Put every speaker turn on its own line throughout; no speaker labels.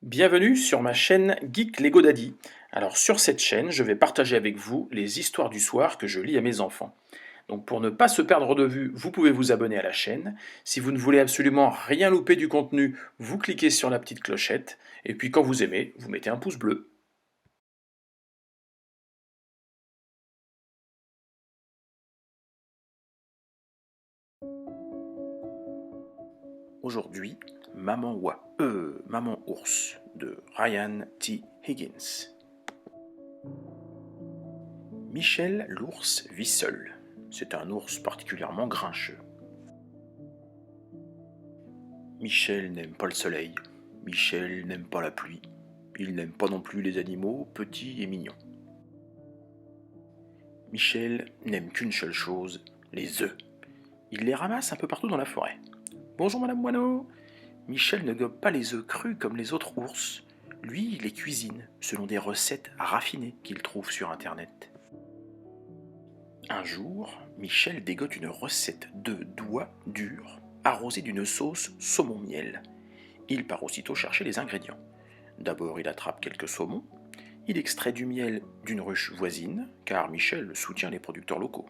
Bienvenue sur ma chaîne Geek Lego Daddy. Alors sur cette chaîne, je vais partager avec vous les histoires du soir que je lis à mes enfants. Donc pour ne pas se perdre de vue, vous pouvez vous abonner à la chaîne. Si vous ne voulez absolument rien louper du contenu, vous cliquez sur la petite clochette. Et puis quand vous aimez, vous mettez un pouce bleu. Aujourd'hui, Maman Ours de Ryan T. Higgins. Michel l'ours vit seul. C'est un ours particulièrement grincheux. Michel n'aime pas le soleil. Michel n'aime pas la pluie. Il n'aime pas non plus les animaux petits et mignons. Michel n'aime qu'une seule chose, les œufs. Il les ramasse un peu partout dans la forêt. Bonjour Madame Moineau. Michel ne gobe pas les œufs crus comme les autres ours. Lui, il les cuisine selon des recettes raffinées qu'il trouve sur Internet. Un jour, Michel dégote une recette de doigts durs arrosée d'une sauce saumon-miel. Il part aussitôt chercher les ingrédients. D'abord, il attrape quelques saumons. Il extrait du miel d'une ruche voisine, car Michel soutient les producteurs locaux.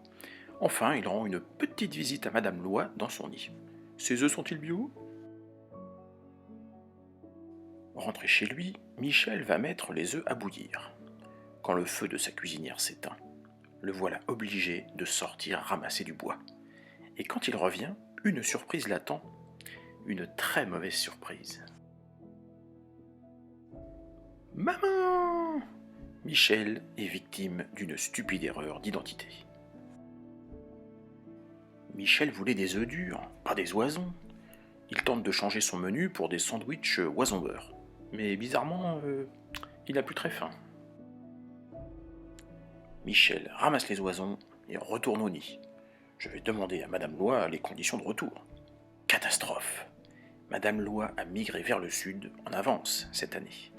Enfin, il rend une petite visite à Madame Loi dans son nid. Ses œufs sont-ils bio ? Rentré chez lui, Michel va mettre les œufs à bouillir. Quand le feu de sa cuisinière s'éteint, le voilà obligé de sortir ramasser du bois. Et quand il revient, une surprise l'attend. Une très mauvaise surprise. Maman ! Michel est victime d'une stupide erreur d'identité. Michel voulait des œufs durs, pas des oisons. Il tente de changer son menu pour des sandwichs oison-beurre. Mais bizarrement, il n'a plus très faim. Michel ramasse les oisons et retourne au nid. Je vais demander à Madame Loi les conditions de retour. Catastrophe! Madame Loi a migré vers le sud en avance cette année.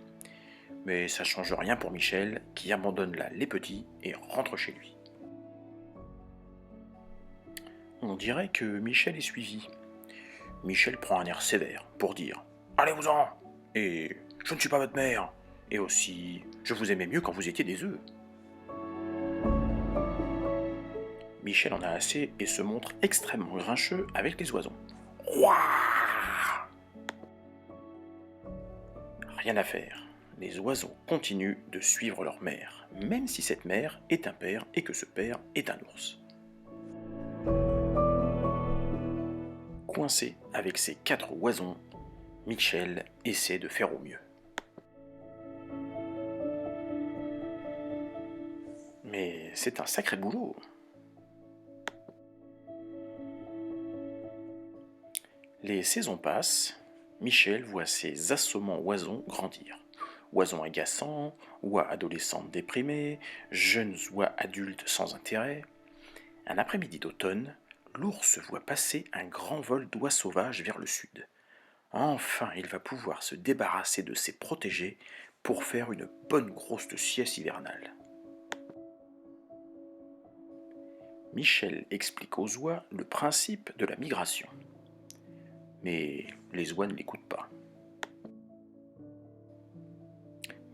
Mais ça change rien pour Michel, qui abandonne là les petits et rentre chez lui. On dirait que Michel est suivi. Michel prend un air sévère pour dire « Allez-vous-en !» et « Je ne suis pas votre mère !» et aussi « Je vous aimais mieux quand vous étiez des œufs !» Michel en a assez et se montre extrêmement grincheux avec les oisons. Ouah ! Rien à faire. Les oiseaux continuent de suivre leur mère, même si cette mère est un père et que ce père est un ours. Coincé avec ses 4 oisons, Michel essaie de faire au mieux. Mais c'est un sacré boulot. Les saisons passent, Michel voit ses assommants oisons grandir. Oisons agaçants, oies adolescentes déprimées, jeunes oies adultes sans intérêt. Un après-midi d'automne, l'ours voit passer un grand vol d'oies sauvages vers le sud. Enfin, il va pouvoir se débarrasser de ses protégés pour faire une bonne grosse sieste hivernale. Michel explique aux oies le principe de la migration. Mais les oies ne l'écoutent pas.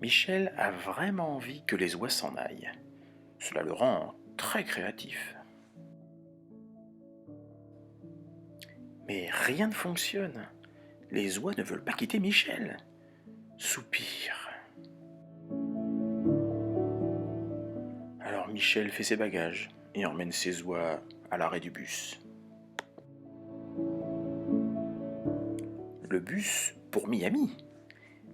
Michel a vraiment envie que les oies s'en aillent. Cela le rend très créatif. Mais rien ne fonctionne. Les oies ne veulent pas quitter Michel. Soupir. Alors Michel fait ses bagages et emmène ses oies à l'arrêt du bus. Le bus pour Miami.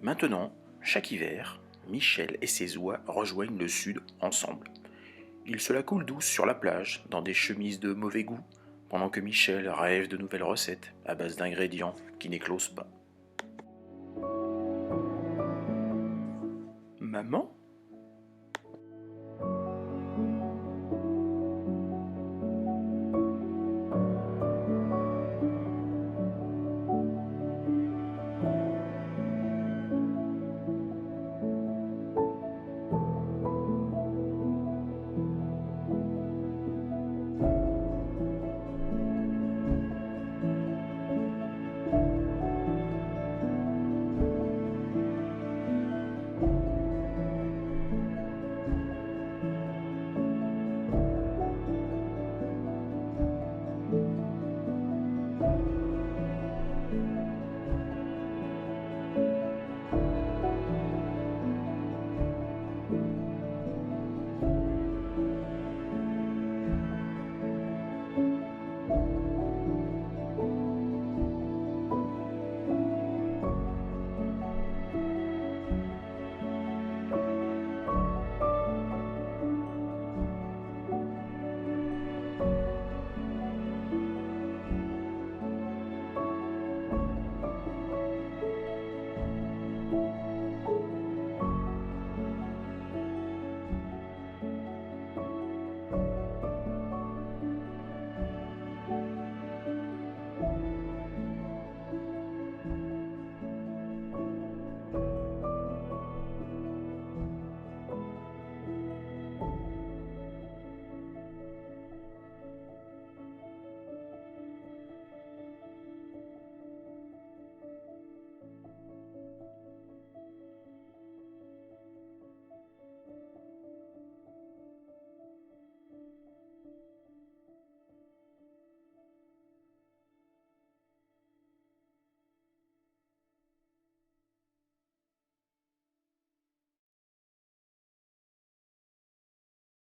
Maintenant, chaque hiver, Michel et ses oies rejoignent le sud ensemble. Ils se la coulent douce sur la plage, dans des chemises de mauvais goût, pendant que Michel rêve de nouvelles recettes à base d'ingrédients qui n'éclosent pas. Maman ?